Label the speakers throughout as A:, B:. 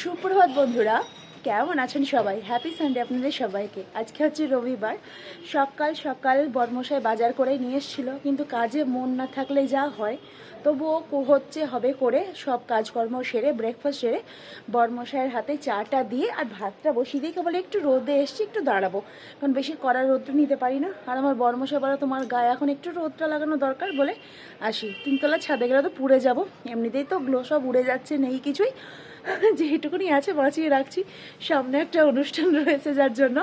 A: সুপ্রভাত বন্ধুরা, কেমন আছেন সবাই? হ্যাপি সানডে আপনাদের সবাইকে। আজকে হচ্ছে রবিবার। সকাল সকাল বর্মশাই বাজার করে নিয়ে এসেছিলো, কিন্তু কাজে মন না থাকলে যা হয়, তবুও হবে করে সব কাজকর্ম সেরে ব্রেকফাস্ট সেরে বর্মশাইয়ের হাতে চাটা দিয়ে আর ভাতটা বসিয়ে দিয়ে কেবল একটু রোদে এসছি, একটু দাঁড়াবো, কারণ বেশি কড়া রোদটা নিতে পারি না। আর আমার বর্মশাই বলো তোমার গায়ে এখন একটু রোদটা লাগানো দরকার বলে আসি। তিনতলা ছাদে গেলে তো পুড়ে যাব, এমনিতেই তো গ্লো সব উড়ে যাচ্ছে, নেই কিছুই, যেটুকুনি আছে বাঁচিয়ে রাখছি। সামনে একটা অনুষ্ঠান রয়েছে যার জন্য।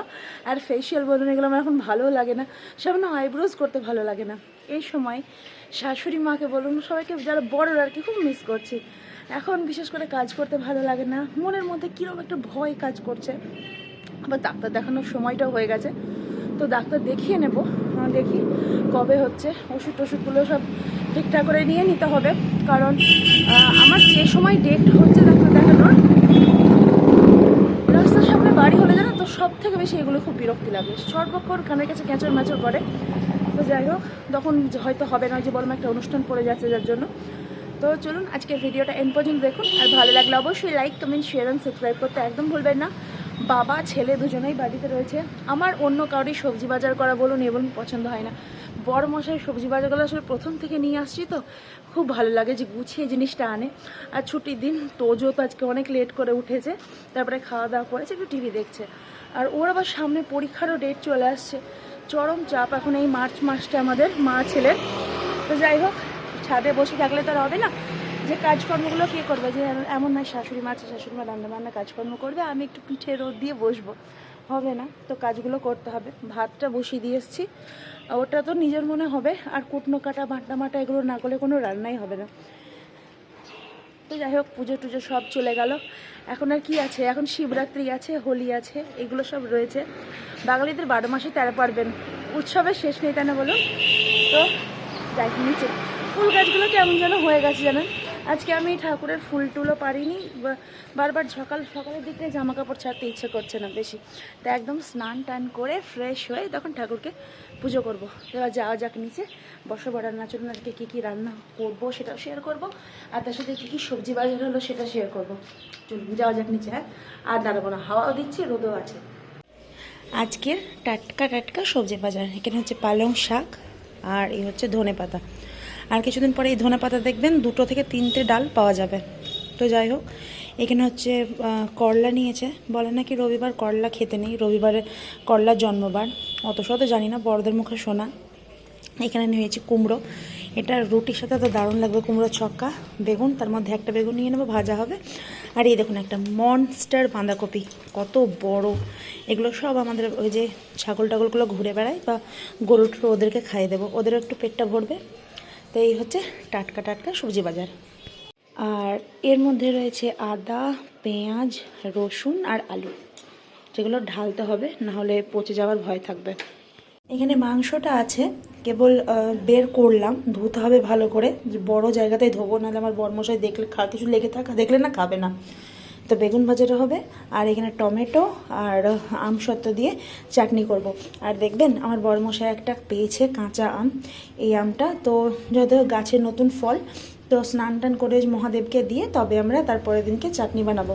A: আর ফেসিয়াল বলুন, এগুলো আমার এখন ভালো লাগে না, সামনে আইব্রোজ করতে ভালো লাগে না। এই সময় শাশুড়ি মাকে বলুন, সবাইকে যারা বড়রা আর কি, খুব মিস করছি। এখন বিশেষ করে কাজ করতে ভালো লাগে না, মনের মধ্যে কীরকম একটা ভয় কাজ করছে। আবার ডাক্তার দেখানোর সময়টাও হয়ে গেছে, তো ডাক্তার দেখিয়ে নেব। দেখি কবে হচ্ছে, ওষুধ টষুধগুলো সব ঠিকঠাক করে নিয়ে নিতে হবে, কারণ আমার যে সময় ডেট হচ্ছে ডাক্তার দেখানোর, রাস্তার সামনে বাড়ি হলে জানো তো সব থেকে বেশি এগুলো খুব বিরক্তি লাগে, সর্বক্ষণ কানের কাছে ক্যাঁচর ম্যাচর করে। তো যাই হোক, তখন হয়তো হবে না, যে বললাম একটা অনুষ্ঠান পড়ে যাচ্ছে যার জন্য। তো চলুন আজকের ভিডিওটা এন্ড পর্যন্ত দেখুন, আর ভালো লাগলে অবশ্যই like comment share and subscribe করতে একদম ভুলবেন না। বাবা ছেলে দুজনেই বাড়িতে রয়েছে। আমার অন্য কাউরি সবজি বাজার করা বলুন এবং পছন্দ হয় না। বড় মশাই সবজি বাজারগুলো আসলে প্রথম থেকে নিয়ে আসছি, তো খুব ভালো লাগে যে গুছিয়ে জিনিসটা আনে। আর ছুটির দিন তোজো তো আজকে অনেক লেট করে উঠেছে, তারপরে খাওয়া দাওয়া করেছে, একটু টিভি দেখছে। আর ওর আবার সামনে পরীক্ষারও ডেট চলে আসছে, চরম চাপ এখন এই মার্চ মাসটা আমাদের মা ছেলের। তো যাই হোক, ছাদে বসে থাকলে তো আর হবে না, যে কাজকর্মগুলো কে করবে, যে এমন নয় শাশুড়ি মা আছে, শাশুড়ি মা রান্নাবান্না কাজকর্ম করবে, আমি একটু পিঠে রোদ দিয়ে বসবো, হবে না। তো কাজগুলো করতে হবে। ভাতটা বসিয়ে দিয়ে এসেছি, ওটা তো নিজের মনে হবে, আর কুটনো কাটা বাটনা মাটা এগুলো না করলে কোনো রান্নাই হবে না। তো যাই হোক, পুজো টুজো সব চলে গেল। এখন আর কি আছে, এখন শিবরাত্রি আছে, হোলি আছে, এগুলো সব রয়েছে। বাঙালিদের 12 মাসে 13 পার্বণ, উৎসবের শেষ নেই, তাই না বলুন? তো যাই নিচে ফুল গাছগুলো কেমন যেন হয়ে গেছে জানেন। আজকে আমি ঠাকুরের ফুল টুলও পারিনি, বারবার সকালের দিকে জামা কাপড় ছাড়তে ইচ্ছে করছে না বেশি, তো একদম স্নান টান করে ফ্রেশ হয়ে তখন ঠাকুরকে পুজো করব। এবার যাওয়া যাক নিচে, বসবো। রান্না চলুন, আজকে কী কী রান্না করবো সেটাও শেয়ার করব, আর তার সাথে কী কী সবজি বাজার হলো সেটা শেয়ার করব। চলুন যাওয়া যাক নিচে। হ্যাঁ, আর দাঁড়াবো না, হাওয়াও দিচ্ছে, রোদও আছে। আজকের টাটকা টাটকা সবজি বাজার, এখানে হচ্ছে পালং শাক, আর এই হচ্ছে ধনেপাতা। আর কিছুদিন পরে এই ধনেপাতা দেখবেন 2 থেকে 3টে ডাল পাওয়া যাবে। তো যাই হোক, এখানে হচ্ছে করলা নিয়েছে, বলে নাকি রবিবার করলা খেতে নেই, রবিবারে করলার জন্মবার, অত শত জানি না, বড়দের মুখে শোনা। এখানে নিয়েছি কুমড়ো, এটা রুটির সাথে তো দারুণ লাগবে। কুমড়ো ছক্কা, বেগুন, তার মধ্যে একটা বেগুন নিয়ে নেবো, ভাজা হবে। আর এই দেখুন একটা মনস্টার বাঁধাকপি, কত বড়। এগুলো সব আমাদের ওই যে ছাগল টাগলগুলো ঘুরে বেড়ায় বা গরু টরু, ওদেরকে খাইয়ে দেবো, ওদেরও একটু পেটটা ভরবে। তো এই হচ্ছে টাটকা টাটকা সবজি বাজার। আর এর মধ্যে রয়েছে আদা, পেঁয়াজ, রসুন আর আলু, যেগুলো ঢালতে হবে, না হলে পচে যাওয়ার ভয় থাকবে। এখানে মাংসটা আছে, কেবল বের করলাম, ধুতে হবে ভালো করে, বড় জায়গাতেই ধোবো, নাহলে আমার বরমশাই দেখলে কিছু লেগে থাকা দেখলে না খাবে না। তো বেগুন ভাজাটা হবে, আর এখানে টমেটো আর আমসত্ত্ব দিয়ে চাটনি করব। আর দেখবেন আমার বরমশাই একটা পেয়েছে কাঁচা আম, এই আমটা তো যদিও গাছের নতুন ফল, তো স্নান টান করে মহাদেবকে দিয়ে তবে আমরা তারপরের দিনকে চাটনি বানাবো।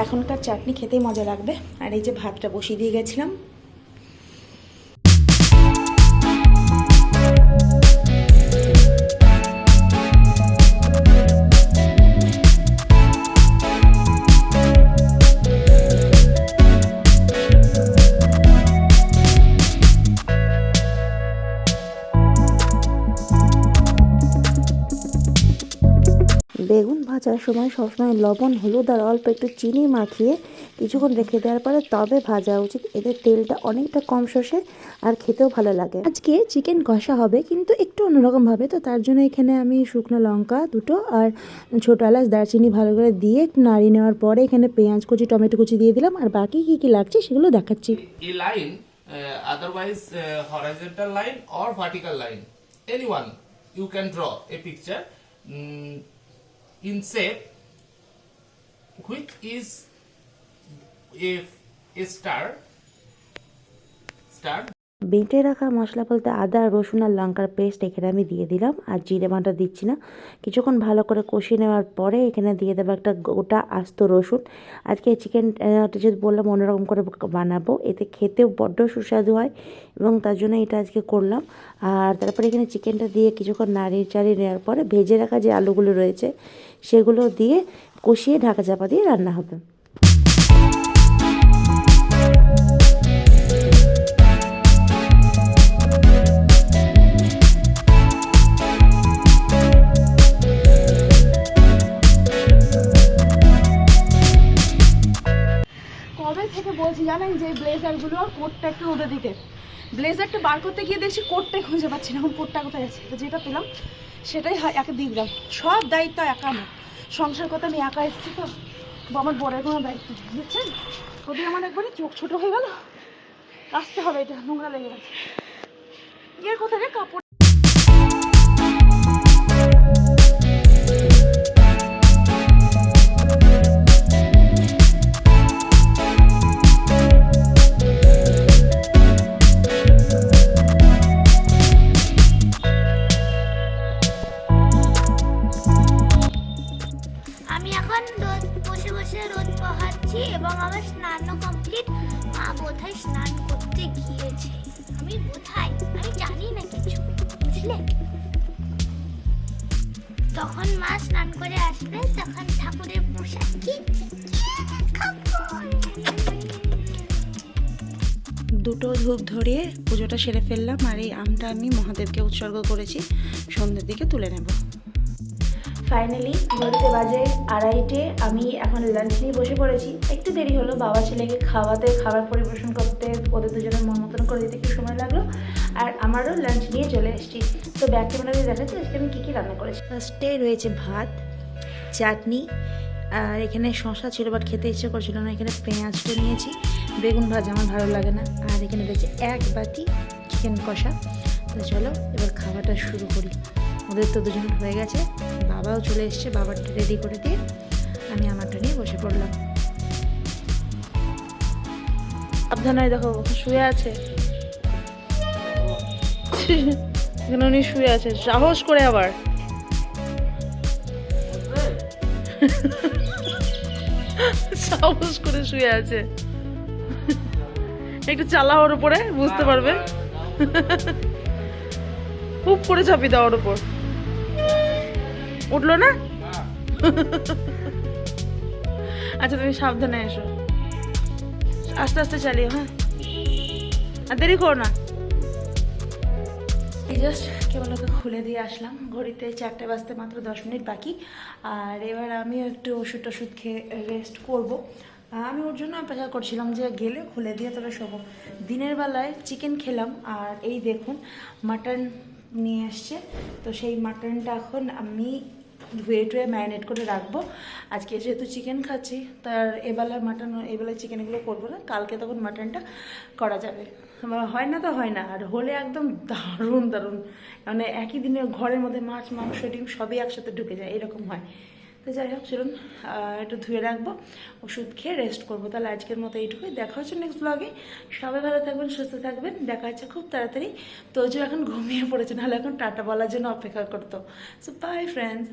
A: এখনকার চাটনি খেতেই মজা লাগবে। আর এই যে ভাতটা বসিয়ে দিয়ে গেছিলাম। বেগুন ভাজার সময় সবসময় লবণ, হলুদ আর অল্প একটু চিনি মাখিয়ে কিছুক্ষণ রেখে দেওয়ার পরে তবে ভাজা উচিত, এতে তেলটা অনেকটা কম শোষে আর খেতেও ভালো লাগে। আজকে চিকেন কষা হবে, কিন্তু একটু অন্যরকমভাবে, তো তার জন্য এখানে আমি শুকনো লঙ্কা 2টো আর ছোটো এলাচ দারচিনি ভালো করে দিয়ে একটু নাড়িয়ে নেওয়ার পরে এখানে পেঁয়াজ কুচি, টমেটো কুচি দিয়ে দিলাম, আর বাকি কী কী লাগছে সেগুলো দেখাচ্ছি।
B: A line, otherwise horizontal line or vertical line, anyone you can draw a picture in shape which is a star.
C: বেটে রাখা মশলা বলতে আদা রসুন আর লঙ্কার পেস্ট এখানে আমি দিয়ে দিলাম, আর জিরে বাটা দিচ্ছি না। কিছুক্ষণ ভালো করে কষিয়ে নেওয়ার পরে এখানে দিয়ে দেবো একটা গোটা আস্ত রসুন। আজকে চিকেনটা যদি বললাম অন্যরকম করে বানাবো, এতে খেতেও বড্ড সুস্বাদু হয় এবং তার জন্য এটা আজকে করলাম। আর তারপরে এখানে চিকেনটা দিয়ে কিছুক্ষণ নাড়িয়ে চাড়িয়ে নেওয়ার পরে ভেজে রাখা যে আলুগুলো রয়েছে সেগুলো দিয়ে কষিয়ে ঢাকা চাপা দিয়ে রান্না হবে।
A: কবে থেকে বলছি জানেন যে ব্লেজারগুলো কোটটা একটু রোদে দিতে, ব্লেজারটা বার করতে গিয়ে দেখছি কোটটাই খুঁজে পাচ্ছি না, এখন কোটটা কোথায় আছে। তো যেটা পেলাম সেটাই একে দিয়ে দিলাম। সব দায়িত্ব একা না, সংসার কথা আমি একা এসেছি তো, আমার বরের কোনো দায়িত্ব নেই, বুঝছেন। যদি আমার একবারে চোখ ছোটো হয়ে গেল, আসতে হবে, এটা নোংরা লেগে গেছে। ইয়ের কোথায় রে কাপড়।
D: আমি এখন রোদ বসে বসে রোদ পোহাচ্ছি এবং আমার স্নানও কমপ্লিট। মা বোধহয় স্নান করতে গিয়েছে, আমি জানি না কিছু, বুঝলে। তখন মা স্নান করে আসবে, তখন ঠাকুরের পোশাক কি
C: দুটো ধূপ ধরিয়ে পুজোটা সেরে ফেললাম, আর এই আমটা আমি মহাদেবকে উৎসর্গ করেছি, সন্ধ্যের দিকে তুলে নেব। ফাইনালি ঘড়িতে বাজে 2:30, আমি এখন লাঞ্চ নিয়ে বসে পড়েছি। একটু দেরি হলো, বাবা ছেলেকে খাওয়াতে, খাবার পরিবেশন করতে, ওদের দুজনের মন মতন করে দিতে একটু সময় লাগলো, আর আমারও লাঞ্চ নিয়ে চলে এসেছি। তো ব্যাক ক্যামেরা দিয়ে দেখাচ্ছি আজকে আমি কী কী রান্না করেছি। ফার্স্টে রয়েছে ভাত, চাটনি, আর এখানে শশা ছিল বাট খেতে ইচ্ছে করছিল না, এখানে পেঁয়াজটা নিয়েছি, বেগুন ভাজা আমার ভালো লাগে না, আর এখানে রয়েছে 1 বাটি চিকেন কষা। তো চলো এবার খাওয়াটা শুরু করি। ওদের তো দুজন হয়ে গেছে, বাবাও চলে এসছে, বাবারটা রেডি করে দিয়ে আমি আমারটা নিয়ে বসে পড়লাম।
A: সাবধানে, দেখো শুয়ে আছে, এখানে উনি শুয়ে আছে, সাহস করে আবার। সাহস করে শুয়ে আছে, একটু চালা ওর উপরে, বুঝতে পারবে। খুব করে চাপি দাও ওর উপর, উঠলো না। আচ্ছা তুমি সাবধানে এসো, আস্তে আস্তে চালিও, হ্যাঁ, আর দেরি করো না।
C: এই জাস্ট কেবল ওকে খুলে দিয়ে আসলাম, ঘড়িতে 4টে বাজতে মাত্র 10 মিনিট বাকি। আর এবার আমিও একটু ওষুধ খেয়ে রেস্ট করব। আমি ওর জন্য অপেক্ষা করছিলাম যে গেলে খুলে দিয়ে তবে শোবো। দিনের বেলায় চিকেন খেলাম, আর এই দেখুন মাটন নিয়ে এসছে, তো সেই মাটনটা এখন আমি ধুয়ে ম্যারিনেট করে রাখবো। আজকে যেহেতু চিকেন খাচ্ছি, তার এবেলার মাটন, এবেলার চিকেন এগুলো করবো না, কালকে তখন মাটনটা করা যাবে। হয় না তো হয় না, আর হলে একদম দারুণ দারুণ, মানে একই দিনে ঘরের মধ্যে মাছ মাংস ডিম সবই একসাথে ঢুকে যায়, এরকম হয়। তো যাই হোক চলুন একটু ধুয়ে রাখবো, ওষুধ খেয়ে রেস্ট করবো। তাহলে আজকের মতো এইটুকুই, দেখা হচ্ছে নেক্সট ব্লগে। সবাই ভালো থাকবেন, সুস্থ থাকবেন, দেখা হচ্ছে খুব তাড়াতাড়ি। তো যে এখন ঘুমিয়ে পড়েছে, নাহলে এখন টাটা বলার জন্য অপেক্ষা করতো। So by friends.